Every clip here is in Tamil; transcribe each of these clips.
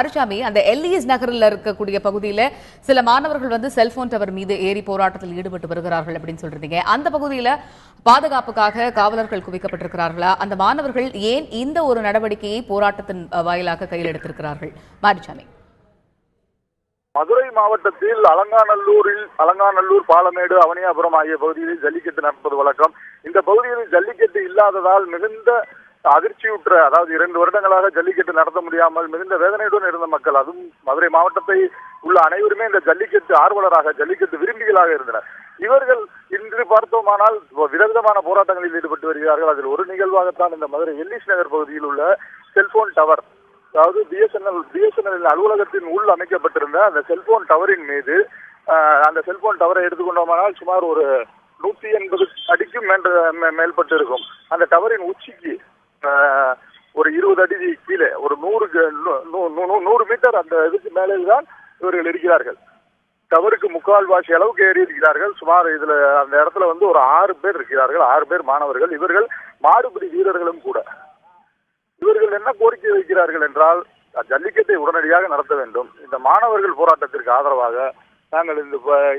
அருச்சாமி, அந்த எல்லிஸ் நகரில் இருக்கக்கூடிய பகுதியில சில மாணவர்கள் வந்து செல்போன் டவர் மீது ஏறி போராட்டத்தில் ஈடுபட்டு வருகிறார்கள் அப்படின்னு சொல்றீங்க. அந்த பகுதியில பாதுகாப்புக்காக காவலர்கள் குவிக்கப்பட்டிருக்கிறார்களா? அந்த மாணவர்கள் ஏன் இந்த ஒரு நடவடிக்கையை போராட்டத்தின் வாயிலாக கையில் எடுத்திருக்கிறார்கள்? மாரிச்சாமி. மதுரை மாவட்டத்தில் அலங்காநல்லூர், பாலமேடு, அவனியாபுரம் ஆகிய பகுதிகளில் ஜல்லிக்கட்டு நடப்பது வழக்கம். இந்த பகுதிகளில் ஜல்லிக்கட்டு இல்லாததால் மிகுந்த அதிர்ச்சியுற்ற, அதாவது 2 வருடங்களாக ஜல்லிக்கட்டு நடத்த முடியாமல் மிகுந்த வேதனையுடன் இருந்த மக்கள், அதுவும் மதுரை மாவட்டத்தை உள்ள அனைவருமே இந்த ஜல்லிக்கட்டு ஆர்வலராக, ஜல்லிக்கட்டு விரும்பிகளாக இருந்தனர். இவர்கள் இன்று பார்த்தோமானால் விதவிதமான போராட்டங்களில் ஈடுபட்டு வருகிறார்கள். அதில் ஒரு நிகழ்வாகத்தான் இந்த மதுரை எல்லிஸ் நகர் பகுதியில் உள்ள செல்போன் டவர், அதாவது பிஎஸ்என்எல் அலுவலகத்தின் உள் அமைக்கப்பட்டிருந்த அந்த செல்போன் டவரின் மீது, அந்த செல்போன் டவரை எடுத்துக்கொண்டோமானால் சுமார் ஒரு 180 அடிக்கும் மேல்பட்டு இருக்கும். அந்த டவரின் உச்சிக்கு ஒரு 20 அடி கீழே ஒரு 100 மீட்டர் அந்த இதுக்கு மேலே தான் இவர்கள் இருக்கிறார்கள். டவருக்கு முக்கால்வாசி அளவுக்கு ஏறி இருக்கிறார்கள். சுமார் இதுல அந்த இடத்துல வந்து ஒரு 6 பேர் இருக்கிறார்கள். 6 பேர் மாணவர்கள். இவர்கள் மாடுபிடி வீரர்களும் கூட. இவர்கள் என்ன கோரிக்கை வைக்கிறார்கள் என்றால், ஜல்லிக்கட்டை உடனடியாக நடத்த வேண்டும். இந்த மாணவர்கள் போராட்டத்திற்கு ஆதரவாக நாங்கள்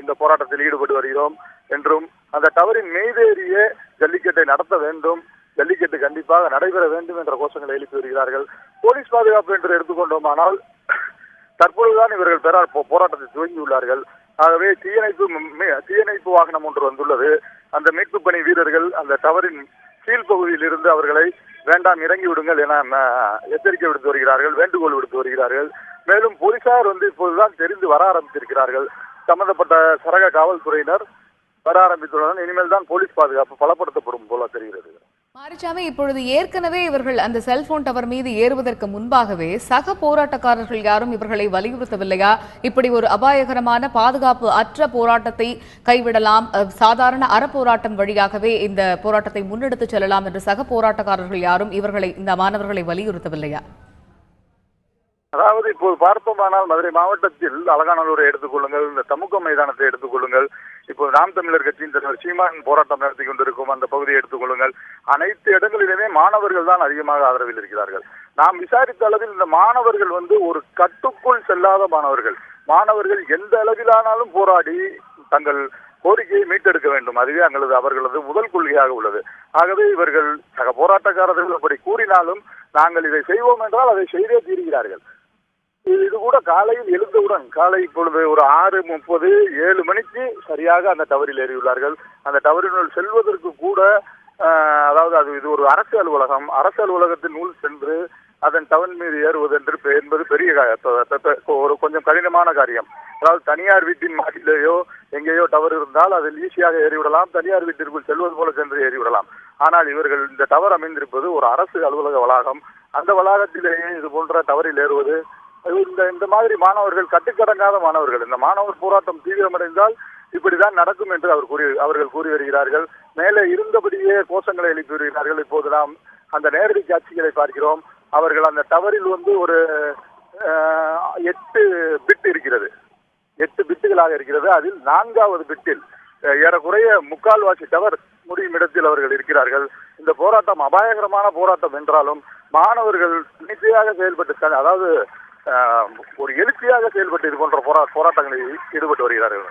இந்த போராட்டத்தில் ஈடுபட்டு வருகிறோம் என்றும், அந்த டவரின் மீதேறியே ஜல்லிக்கட்டை நடத்த வேண்டும், ஜல்லிக்கட்டு கண்டிப்பாக நடைபெற வேண்டும் என்ற கோஷங்களை எழுப்பி வருகிறார்கள். போலீஸ் பாதுகாப்பு என்று எடுத்துக்கொண்டோமானால் தற்பொழுதுதான் இவர்கள் போராட்டத்தை துவங்கியுள்ளார்கள். ஆகவே தீயணைப்பு வாகனம் ஒன்று வந்துள்ளது. அந்த மீட்பு பணி வீரர்கள் அந்த டவரின் கீழ்பகுதியில் இருந்து அவர்களை வேண்டாம் இறங்கி விடுங்கள் என எச்சரிக்கை விடுத்து வருகிறார்கள், வேண்டுகோள் விடுத்து வருகிறார்கள். மேலும் போலீசார் வந்து இப்போதுதான் தெரிந்து வர ஆரம்பித்திருக்கிறார்கள். சம்பந்தப்பட்ட சரக காவல்துறையினர் வர ஆரம்பித்துள்ளனர். இனிமேல் தான் போலீஸ் பாதுகாப்பு பலப்படுத்தப்படும் போல தெரிகிறது. மாரிச்சாமி, இப்பொழுது ஏற்கனவே இவர்கள் அந்த செல்போன் டவர் மீது ஏறுவதற்கு முன்பாகவே சக போராட்டக்காரர்கள் யாரும் இவர்களை வலியுறுத்தவில்லையா? இப்படி ஒரு அபாயகரமான பாதுகாப்பு அற்ற போராட்டத்தை கைவிடலாம், சாதாரண அறப்போராட்டம் வழியாகவே இந்த போராட்டத்தை முன்னெடுத்து செல்லலாம் என்று சக போராட்டக்காரர்கள் யாரும் இந்த மாணவர்களை வலியுறுத்தவில்லையா? அதாவது இப்போது பார்த்தோமானால் மதுரை மாவட்டத்தில் அலங்காநல்லூரை எடுத்துக்கொள்ளுங்கள், இந்த தமுக்கம் மைதானத்தை எடுத்துக்கொள்ளுங்கள், இப்போது நாம் தமிழர் கட்சியின் தலைவர் சீமான் போராட்டம் நடத்தி கொண்டிருக்கும் அந்த பகுதியை எடுத்துக்கொள்ளுங்கள். அனைத்து இடங்களிலுமே மாணவர்கள் தான் அதிகமாக ஆதரவில் இருக்கிறார்கள். நாம் விசாரித்த அளவில் இந்த மாணவர்கள் வந்து ஒரு கட்டுக்குள் செல்லாத மாணவர்கள் எந்த அளவிலானாலும் போராடி தங்கள் கோரிக்கையை மீட்டெடுக்க வேண்டும். அதுவே அவர்களது முதல் கொள்கையாக உள்ளது. ஆகவே இவர்கள் சக போராட்டக்காரர்கள் அப்படி கூறினாலும் நாங்கள் இதை செய்வோம் என்றால் அதை செய்தே தீர்கிறார்கள். இது கூட காலையில் எழுந்தவுடன், காலை இப்பொழுது ஒரு 6:30 7 மணிக்கு சரியாக அந்த டவரில் ஏறியுள்ளார்கள். அந்த டவரினுள் செல்வதற்கு கூட, அதாவது இது ஒரு அரசு அலுவலகம், அரசு அலுவலகத்தின் உள் சென்று அதன் டவர் மீது ஏறுவது என்பது பெரிய ஒரு கொஞ்சம் கடினமான காரியம். அதாவது தனியார் வீட்டின் மாடியிலேயோ எங்கேயோ டவர் இருந்தால் அதில் ஈஸியாக ஏறிவிடலாம், தனியார் வீட்டிற்குள் செல்வது போல சென்று ஏறிவிடலாம். ஆனால் இவர்கள் இந்த டவர் அமைந்திருப்பது ஒரு அரசு அலுவலக வளாகம். அந்த வளாகத்திலேயே இது போன்ற டவரில் ஏறுவது, இந்த மாதிரி மாணவர்கள் கட்டுக்கடங்காத மாணவர்கள். இந்த மாணவர் போராட்டம் தீவிரமடைந்தால் இப்படிதான் நடக்கும் என்று அவர்கள் கூறி வருகிறார்கள். மேலே இருந்தபடியே கோஷங்களை எழுப்பி வருகிறார்கள். இப்போது நாம் அந்த நேரடி காட்சிகளை பார்க்கிறோம். அவர்கள் அந்த டவரில் வந்து ஒரு 8 பிட் இருக்கிறது, 8 பிட்டுகளாக இருக்கிறது. அதில் 4வது பிட்டில் ஏறக்குறைய முக்கால்வாசி டவர் முடியும் இடத்தில் அவர்கள் இருக்கிறார்கள். இந்த போராட்டம் அபாயகரமான போராட்டம் என்றாலும் மாணவர்கள் தனிச்சையாக செயல்பட்டு, அதாவது ஒரு எழுச்சியாக செயல்பட்டு இது போன்ற போராட்டங்களில் ஈடுபட்டு வருகிறார்கள்.